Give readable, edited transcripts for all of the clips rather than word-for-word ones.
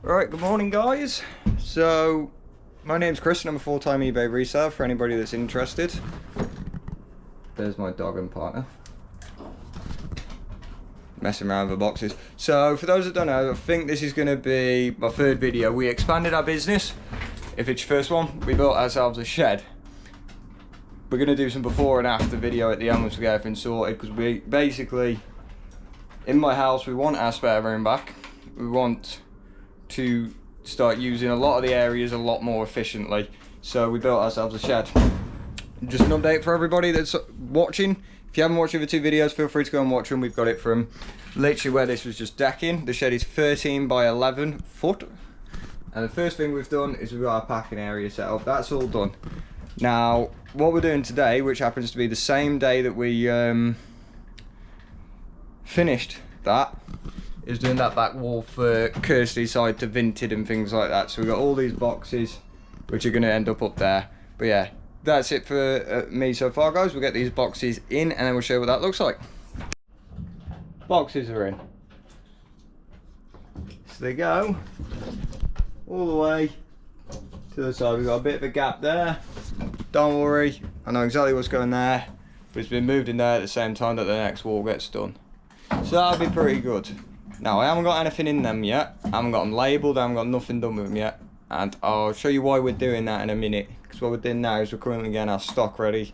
Alright, good morning guys. So, my name's Chris and I'm a full-time eBay reseller for anybody that's interested. There's my dog and partner. Messing around with the boxes. So, for those that don't know, I think this is going to be my third video. We expanded our business. If it's your first one, we built ourselves a shed. We're going to do some before and after video at the end once we get everything sorted, because we basically, in my house, we want our spare room back. We want to start using a lot of the areas a lot more efficiently, so we built ourselves a shed. Just an update for everybody that's watching. If you haven't watched the other two videos, feel free to go and watch them. We've got it from literally where this was just decking. The shed is 13 by 11 foot, and the first thing we've done is we've got our packing area set up. That's all done. Now what we're doing today, which happens to be the same day that we finished that, is doing that back wall for Kirstys side to Vinted and things like that. So we've got all these boxes which are going to end up there. But yeah, that's it for me so far guys. We'll get these boxes in and then we'll show you what that looks like. Boxes are in. So they go all the way to the side. We've got a bit of a gap there. Don't worry, I know exactly what's going there, but it's been moved in there at the same time that the next wall gets done. So that'll be pretty good. Now, I haven't got anything in them yet. I haven't got them labelled. I haven't got nothing done with them yet. And I'll show you why we're doing that in a minute. Because what we're doing now is we're currently getting our stock ready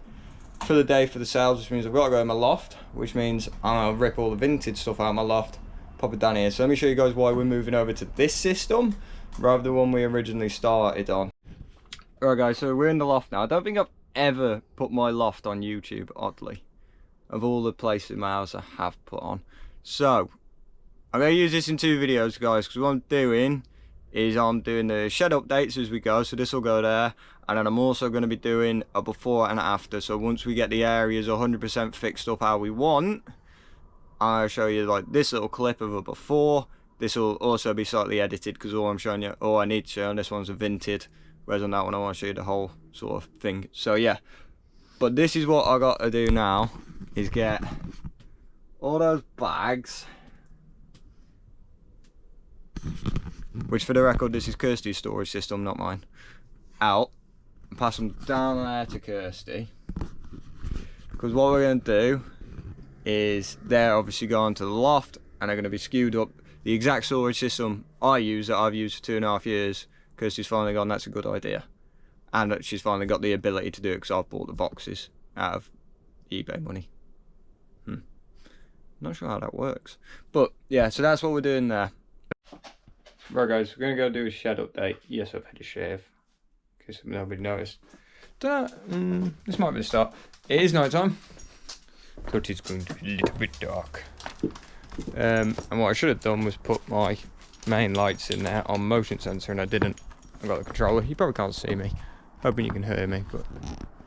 for the day for the sales, which means I've got to go in my loft, which means I'm going to rip all the vintage stuff out of my loft, pop it down here. So let me show you guys why we're moving over to this system rather than one we originally started on. Alright guys, so we're in the loft now. I don't think I've ever put my loft on YouTube, oddly. Of all the places in my house I have put on. So I'm going to use this in two videos guys, because what I'm doing is I'm doing the shed updates as we go, so this will go there, and then I'm also going to be doing a before and after. So once we get the areas 100% fixed up how we want, I'll show you like this little clip of a before. This will also be slightly edited because all I'm showing you, all I need to show on this one's a Vinted, whereas on that one I want to show you the whole sort of thing. So yeah, but this is what I got to do now, is get all those bags, which for the record this is Kirstys' storage system, not mine, out and pass them down there to Kirsty, because what we're going to do is they're obviously going to the loft and they're going to be skewed up. The exact storage system I use, that I've used for 2.5 years, Kirsty's finally gone, that's a good idea, and that she's finally got the ability to do it because I've bought the boxes out of eBay money. Not sure how that works, but yeah, so that's what we're doing there. Right guys, we're gonna go do a shed update. Yes, I've had a shave, in case nobody noticed. This might be the start. It is night time, but it's going to be a little bit dark. And what I should have done was put my main lights in there on motion sensor, and I didn't. I got the controller. You probably can't see me. Hoping you can hear me, but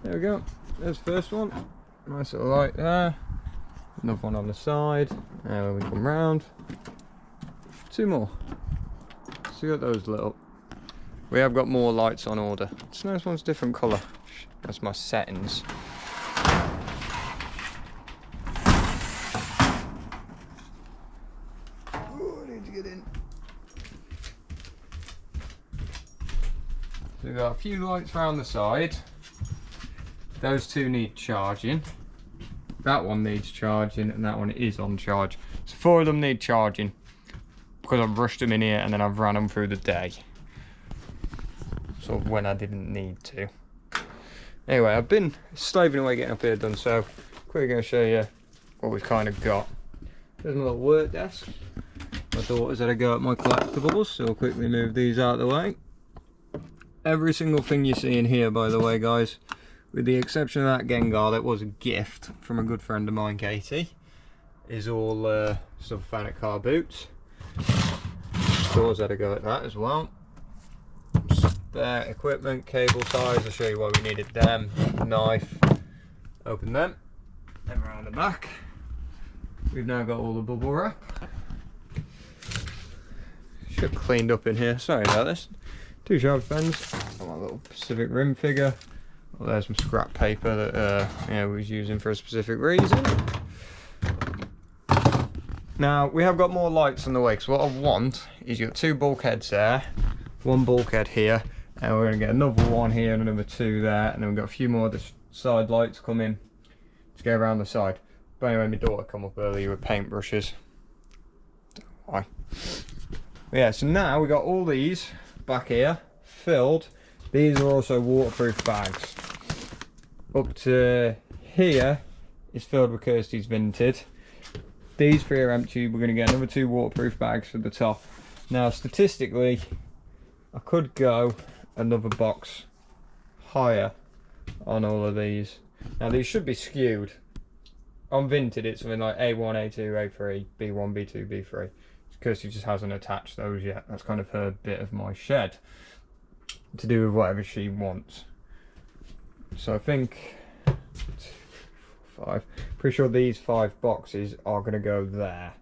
there we go. There's the first one. Nice little light there. Another one on the side. And when we come round, two more. So you got those lit up. We have got more lights on order. This nice one's different colour. That's my settings. Oh, I need to get in. So we've got a few lights around the side. Those two need charging. That one needs charging, and that one is on charge. So 4 of them need charging, because I've rushed them in here and then I've ran them through the day. Sort of when I didn't need to. Anyway, I've been slaving away getting up here done, so quickly going to show you what we've kind of got. There's my little work desk. My daughter's had a go at my collectibles, so I'll quickly move these out of the way. Every single thing you see in here, by the way, guys, with the exception of that Gengar that was a gift from a good friend of mine, Katie, is all stuff I found at car boots. Stores had a go at that as well. Spare equipment, cable ties, I'll show you why we needed them. Knife, open them. Then around the back, we've now got all the bubble wrap. Should have cleaned up in here, sorry about this. 2 sharp pens, got my little Pacific Rim figure. Well, there's some scrap paper that we was using for a specific reason. Now, we have got more lights on the way, because what I want is you've got 2 bulkheads there, 1 bulkhead here, and we're going to get another one here and another 2 there, and then we've got a few more of the side lights coming to go around the side. But anyway, my daughter come up earlier with paintbrushes. Don't know why. But yeah, so now we've got all these back here filled. These are also waterproof bags. Up to here is filled with Kirstys Vinted. These 3 are empty. We're going to get another 2 waterproof bags for the top. Now, statistically, I could go another box higher on all of these. Now, these should be skewed. On Vinted, it's something like A1, A2, A3, B1, B2, B3. Kirsty just hasn't attached those yet. That's kind of her bit of my shed to do with whatever she wants. So I think 5. Pretty sure these 5 boxes are going to go there.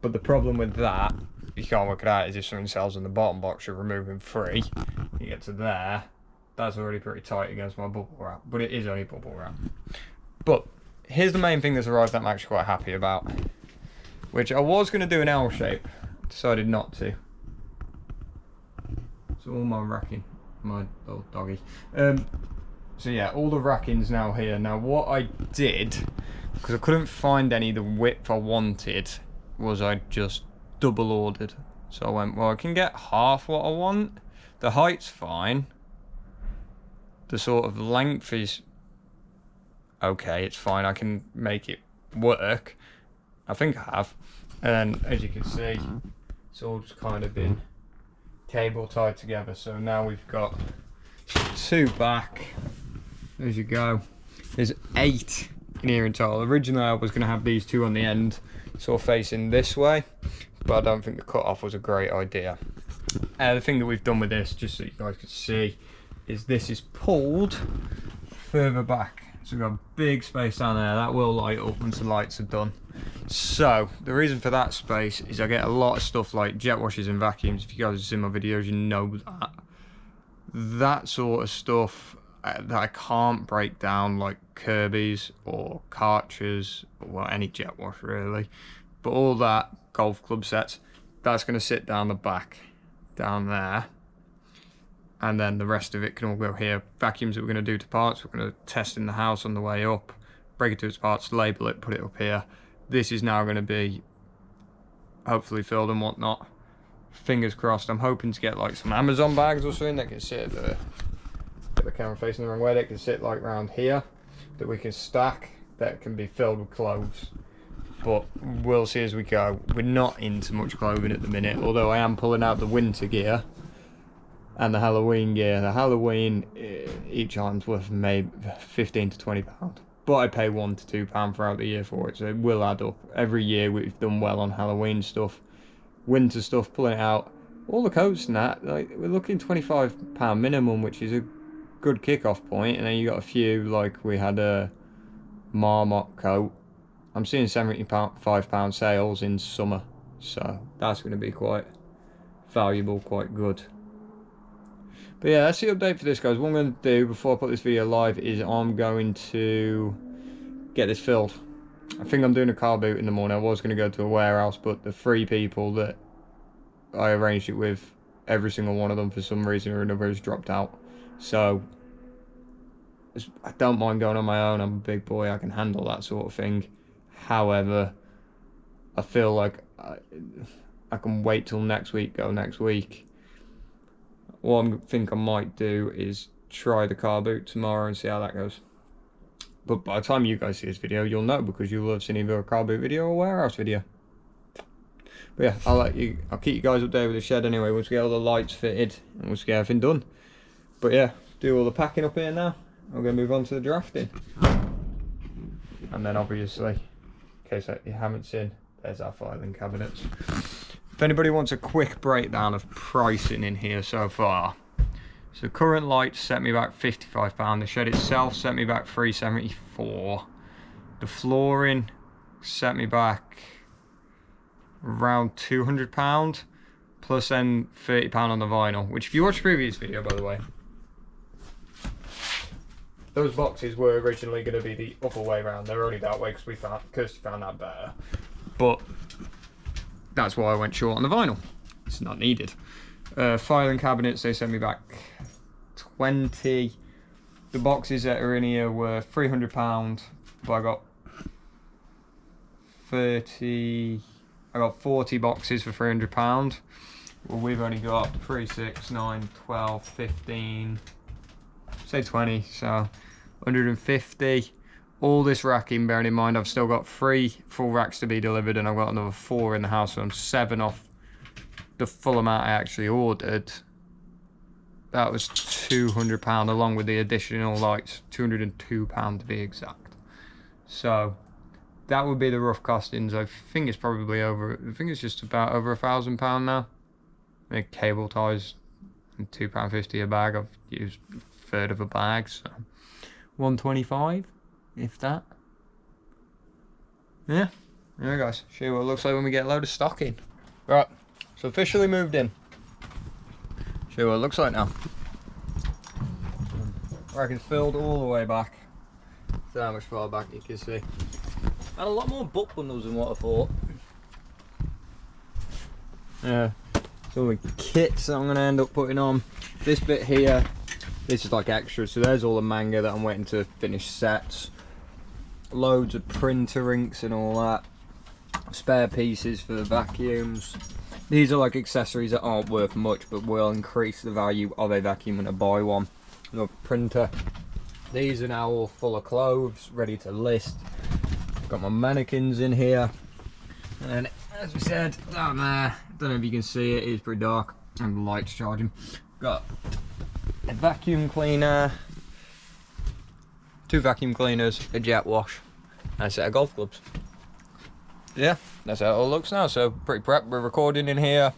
But the problem with that, you can't work it out, is if something sells in the bottom box, you're removing 3. You get to there, that's already pretty tight against my bubble wrap. But it is only bubble wrap. But here's the main thing that's arrived that I'm actually quite happy about. Which I was going to do an L shape, decided not to. So all my racking, my little doggy. So yeah, all the racking's now here. Now what I did, because I couldn't find any the width I wanted, was I just double ordered. So I went, well, I can get half what I want. The height's fine. The sort of length is okay, it's fine. I can make it work. I think I have. And as you can see, it's all just kind of been cable tied together. So now we've got 2 back. There you go. There's 8 in here in total. Originally I was going to have these 2 on the end, sort of facing this way, but I don't think the cut off was a great idea. The thing that we've done with this, just so you guys can see, is this is pulled further back. So we've got a big space down there. That will light up once the lights are done. So the reason for that space is I get a lot of stuff like jet washers and vacuums. If you guys have seen my videos, you know that. That sort of stuff that I can't break down, like Kirby's or Karchers, or well, any jet wash really. But all that, golf club sets, that's going to sit down the back, down there. And then the rest of it can all go here. Vacuums that we're going to do to parts, we're going to test in the house on the way up, break it to its parts, label it, put it up here. This is now going to be hopefully filled and whatnot. Fingers crossed. I'm hoping to get like some Amazon bags or something that can sit at the, get the camera facing the wrong way, that can sit like around here, that we can stack, that can be filled with clothes. But we'll see as we go. We're not into much clothing at the minute, although I am pulling out the winter gear and the Halloween gear. The Halloween, each item's worth maybe £15 to £20, but I pay £1 to £2 throughout the year for it, so it will add up. Every year we've done well on Halloween stuff. Winter stuff, pulling it out. All the coats and that, like, we're looking £25 minimum, which is a good kick-off point. And then you got a few, like we had a Marmot coat. I'm seeing £75 sales in summer, so that's going to be quite valuable, quite good. But yeah, that's the update for this, guys. What I'm going to do before I put this video live is I'm going to get this filled. I think I'm doing a car boot in the morning. I was going to go to a warehouse, but the 3 people that I arranged it with, every single one of them for some reason or another has dropped out. So I don't mind going on my own. I'm a big boy. I can handle that sort of thing. However, I feel like I can wait till next week, go next week. What I think I might do is try the car boot tomorrow and see how that goes. But by the time you guys see this video, you'll know, because you will have seen either a car boot video or a warehouse video. But yeah, I'll keep you guys updated with the shed anyway, once we get all the lights fitted and once we get everything done. But yeah, do all the packing up here now. I'm going to move on to the drafting. And then obviously, in case you haven't seen, there's our filing cabinets. If anybody wants a quick breakdown of pricing in here so far. So current lights set me back £55. The shed itself set me back £374. The flooring set me back around £200, plus then £30 on the vinyl. Which, if you watched the previous video, by the way, those boxes were originally going to be the other way around. They're only that way because Kirsty found that better. but that's why I went short on the vinyl. It's not needed. Filing cabinets, they sent me back 20. The boxes that are in here were £300, but I got 40 boxes for £300. Well, we've only got 3, 6, 9, 12, 15, say 20, so 150. All this racking, bearing in mind I've still got 3 full racks to be delivered, and I've got another 4 in the house, so I'm 7 off the full amount I actually ordered. That was £200 along with the additional lights, £202 to be exact. So that would be the rough costings. I think it's probably over, I think it's just about over £1,000 now. The cable ties, £2.50 a bag. I've used a third of a bag, so 125, if that. Yeah, there guys, show you what it looks like when we get a load of stock in. Right, so officially moved in. Show you what it looks like now. Racking's filled all the way back. So how much far back you can see. And a lot more book bundles than what I thought. Yeah, so the kits that I'm going to end up putting on. This bit here, this is like extra, so there's all the manga that I'm waiting to finish sets. Loads of printer inks and all that. Spare pieces for the vacuums. These are like accessories that aren't worth much but will increase the value of a vacuum when I buy one. No printer. These are now all full of clothes, ready to list. Got my mannequins in here. And as we said, down there, don't know if you can see it, it's pretty dark. And the light's charging. Got a vacuum cleaner, 2 vacuum cleaners, a jet wash, and a set of golf clubs. Yeah, that's how it all looks now. So pretty prep. We're recording in here,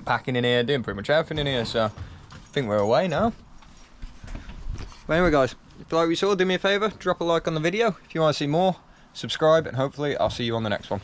packing in here, doing pretty much everything in here. So I think we're away now. But anyway guys, if you like what you saw, do me a favour, drop a like on the video. If you want to see more, subscribe, and hopefully I'll see you on the next one.